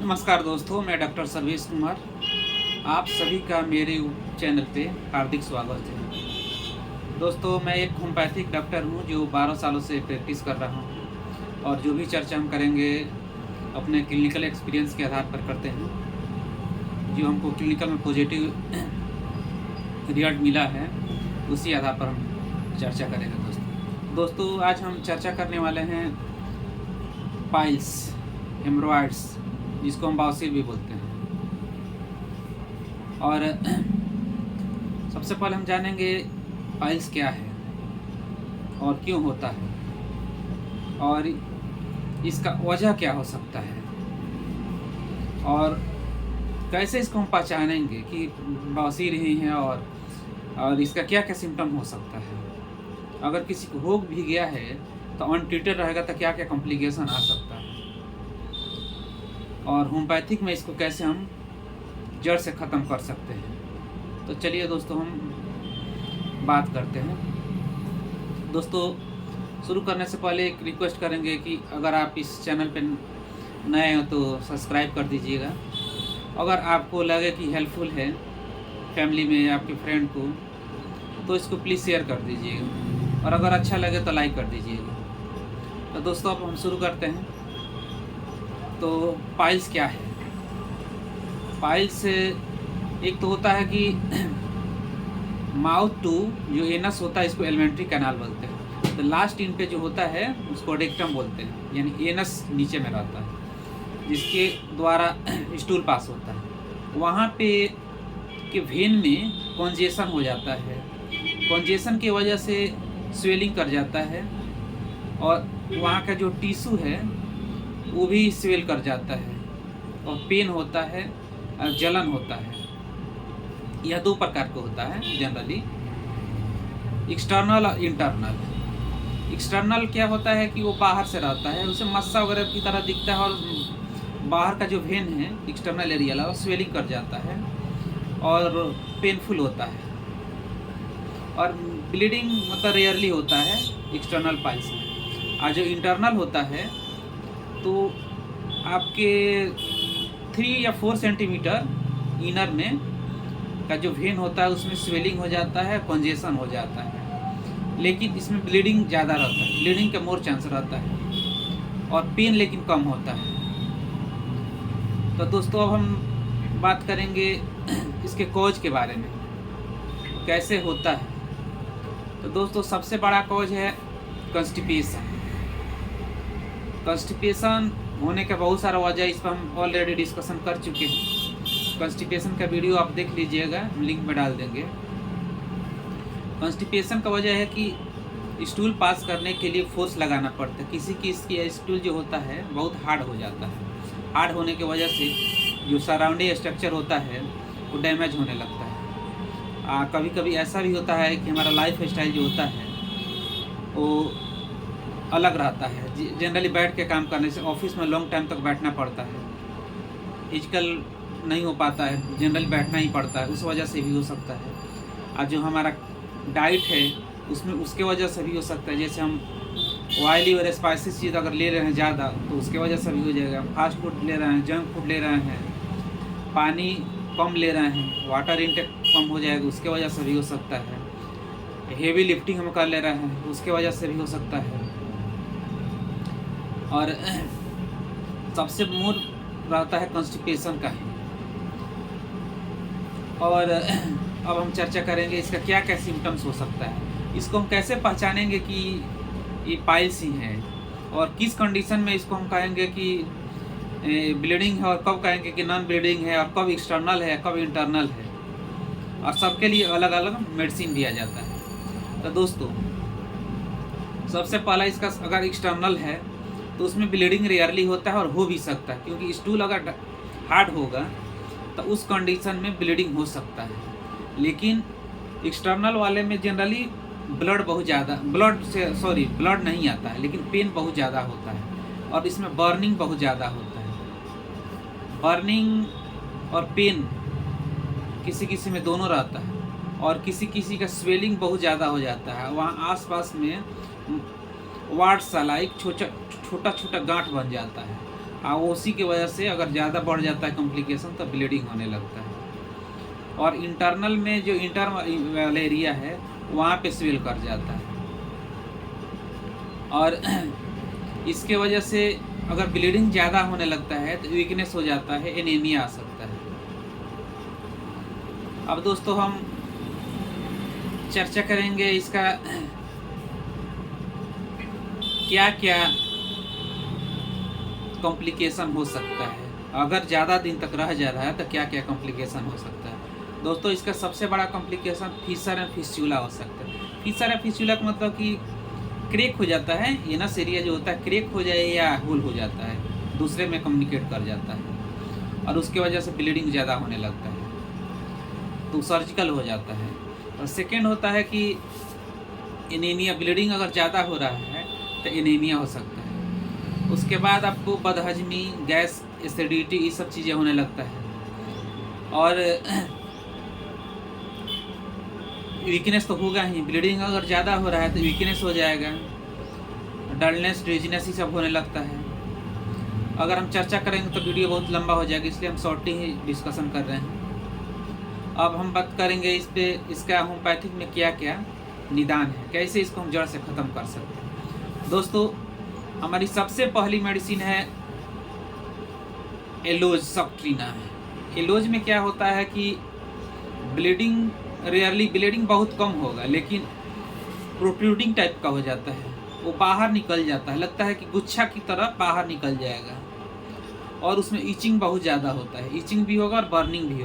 नमस्कार दोस्तों, मैं डॉक्टर सर्वेश कुमार। आप सभी का मेरे चैनल पे हार्दिक स्वागत है। दोस्तों, मैं एक होम्योपैथिक डॉक्टर हूँ जो 12 सालों से प्रैक्टिस कर रहा हूँ और जो भी चर्चा हम करेंगे अपने क्लिनिकल एक्सपीरियंस के आधार पर करते हैं। जो हमको क्लिनिकल में पॉजिटिव रिजल्ट मिला है उसी आधार पर हम चर्चा करेंगे। दोस्तों आज हम चर्चा करने वाले हैं पाइल्स, हेमरॉइड्स, जिसको हम बाउसीर भी बोलते हैं। और सबसे पहले हम जानेंगे पाइल्स क्या है और क्यों होता है और इसका वजह क्या हो सकता है और कैसे इसको हम पहचानेंगे कि बाउसीर ही है और इसका क्या क्या सिम्टम हो सकता है। अगर किसी को हो भी गया है तो अनट्रीटेड रहेगा तो क्या क्या कॉम्प्लिकेशन आ सकता है और होम्योपैथिक में इसको कैसे हम जड़ से ख़त्म कर सकते हैं। तो चलिए दोस्तों हम बात करते हैं। दोस्तों शुरू करने से पहले एक रिक्वेस्ट करेंगे कि अगर आप इस चैनल पर नए हो तो सब्सक्राइब कर दीजिएगा। अगर आपको लगे कि हेल्पफुल है फैमिली में या आपके फ्रेंड को तो इसको प्लीज़ शेयर कर दीजिएगा और अगर अच्छा लगे तो लाइक कर दीजिएगा। तो दोस्तों अब हम शुरू करते हैं। तो पाइल्स क्या है? पाइल्स एक तो होता है कि माउथ टू जो एनस होता है इसको एलिमेंट्री कैनाल बोलते हैं। तो लास्ट इन पे जो होता है उसको रेक्टम बोलते हैं, यानी एनस नीचे में रहता है जिसके द्वारा स्टूल पास होता है। वहाँ पे के वेन में कॉन्जेशन हो जाता है। कॉन्जेशन की वजह से स्वेलिंग कर जाता है और वहाँ का जो टिश्यू है वो भी स्वेल कर जाता है और पेन होता है और जलन होता है। यह दो प्रकार का होता है जनरली, एक्सटर्नल और इंटरनल। एक्सटर्नल क्या होता है कि वो बाहर से रहता है, उसे मस्सा वगैरह की तरह दिखता है और बाहर का जो वेन है एक्सटर्नल एरिया वो स्वेलिंग कर जाता है और पेनफुल होता है और ब्लीडिंग मतलब रेयरली होता है एक्सटर्नल पाइल्स में। और जो इंटरनल होता है तो आपके 3 या 4 सेंटीमीटर इनर में का जो वेन होता है उसमें स्वेलिंग हो जाता है, कॉन्जेशन हो जाता है, लेकिन इसमें ब्लीडिंग ज़्यादा रहता है, ब्लीडिंग का मोर चांस रहता है और पेन लेकिन कम होता है। तो दोस्तों अब हम बात करेंगे इसके कॉज के बारे में, कैसे होता है। तो दोस्तों सबसे बड़ा कॉज है कॉन्स्टिपेशन। कॉन्स्टिपेशन होने का बहुत सारा वजह, इस पर हम ऑलरेडी डिस्कशन कर चुके हैं। कॉन्स्टिपेशन का वीडियो आप देख लीजिएगा, हम लिंक में डाल देंगे। कॉन्स्टिपेशन का वजह है कि स्टूल पास करने के लिए फोर्स लगाना पड़ता है। किसी की स्टूल जो होता है बहुत हार्ड हो जाता है। हार्ड होने की वजह से जो सराउंडिंग स्ट्रक्चर होता है वो डैमेज होने लगता है। कभी कभी ऐसा भी होता है कि हमारा लाइफ स्टाइल जो होता है वो अलग रहता है। जनरली बैठ के काम करने से ऑफिस में लॉन्ग टाइम तक बैठना पड़ता है, फिजिकल नहीं हो पाता है, जनरली बैठना ही पड़ता है, उस वजह से भी हो सकता है। और जो हमारा डाइट है उसमें उसके वजह से भी हो सकता है। जैसे हम ऑयली और स्पाइसी चीज़ अगर ले रहे हैं ज़्यादा तो उसके वजह से भी हो जाएगा। फास्ट फूड ले रहे हैं, जंक फूड ले रहे हैं, पानी कम ले रहे हैं, वाटर इनटेक कम हो जाएगा, उसके वजह से भी हो सकता है। हेवी लिफ्टिंग हम कर ले रहे हैं उसके वजह से भी हो सकता है। और सबसे मूल रहता है कॉन्स्टिपेशन का ही। और अब हम चर्चा करेंगे इसका क्या क्या सिम्टम्स हो सकता है, इसको हम कैसे पहचानेंगे कि ये पाइल्स ही है और किस कंडीशन में इसको हम कहेंगे कि ब्लीडिंग है और कब कहेंगे कि नॉन ब्लीडिंग है और कब एक्सटर्नल है कब इंटरनल है। और सबके लिए अलग अलग मेडिसिन दिया जाता है। तो दोस्तों सबसे पहला इसका अगर एक्सटर्नल है तो उसमें ब्लीडिंग रेयरली होता है और हो भी सकता है, क्योंकि स्टूल अगर हार्ड होगा तो उस कंडीशन में ब्लीडिंग हो सकता है। लेकिन एक्सटर्नल वाले में जनरली ब्लड नहीं आता है, लेकिन पेन बहुत ज़्यादा होता है और इसमें बर्निंग बहुत ज़्यादा होता है। बर्निंग और पेन किसी किसी में दोनों रहता है और किसी किसी का स्वेलिंग बहुत ज़्यादा हो जाता है। वहाँ आसपास में वार्ड सा लाइक छोटा छोटा गांठ बन जाता है उसी की वजह से अगर ज़्यादा बढ़ जाता है कॉम्प्लिकेशन तो ब्लीडिंग होने लगता है। और इंटरनल में जो इंटर वाला एरिया है वहाँ पे स्वेल कर जाता है, और इसके वजह से अगर ब्लीडिंग ज़्यादा होने लगता है तो वीकनेस हो जाता है, एनीमिया आ सकता है। अब दोस्तों हम चर्चा करेंगे इसका क्या क्या कॉम्प्लिकेशन हो सकता है, अगर ज़्यादा दिन तक रह जा रहा है तो क्या क्या कॉम्प्लिकेशन हो सकता है। दोस्तों इसका सबसे बड़ा कॉम्प्लिकेशन फिशर एंड फिस्टुला हो सकता है। फिशर एंड फिस्टुला का मतलब कि क्रैक हो जाता है, ये ना एरिया जो होता है क्रैक हो जाए या होल हो जाता है, दूसरे में कम्युनिकेट कर जाता है और उसके वजह से ब्लीडिंग ज़्यादा होने लगता है, तो सर्जिकल हो जाता है। और सेकेंड होता है कि एनीमिया, ब्लीडिंग अगर ज़्यादा हो रहा है तो एनीमिया हो सकता है। उसके बाद आपको बदहजमी, गैस, एसिडिटी, ये सब चीज़ें होने लगता है। और वीकनेस तो होगा ही, ब्लीडिंग अगर ज़्यादा हो रहा है तो वीकनेस हो जाएगा, डलनेस, ड्रीजीनेस, ये सब होने लगता है। अगर हम चर्चा करेंगे तो वीडियो बहुत लंबा हो जाएगा, इसलिए हम शॉर्ट ही डिस्कशन कर रहे हैं। अब हम बात करेंगे इस पे, इसका होम्योपैथिक में क्या क्या निदान है, कैसे इसको हम जड़ से ख़त्म कर सकते हैं। दोस्तों हमारी सबसे पहली मेडिसिन है एलोज सब्ट्रीना। एलोज में क्या होता है कि ब्लीडिंग रेयरली, ब्लीडिंग बहुत कम होगा लेकिन प्रोट्रूडिंग टाइप का हो जाता है, वो बाहर निकल जाता है, लगता है कि गुच्छा की तरह बाहर निकल जाएगा, और उसमें ईचिंग बहुत ज़्यादा होता है, ईचिंग भी होगा और बर्निंग भी होगा।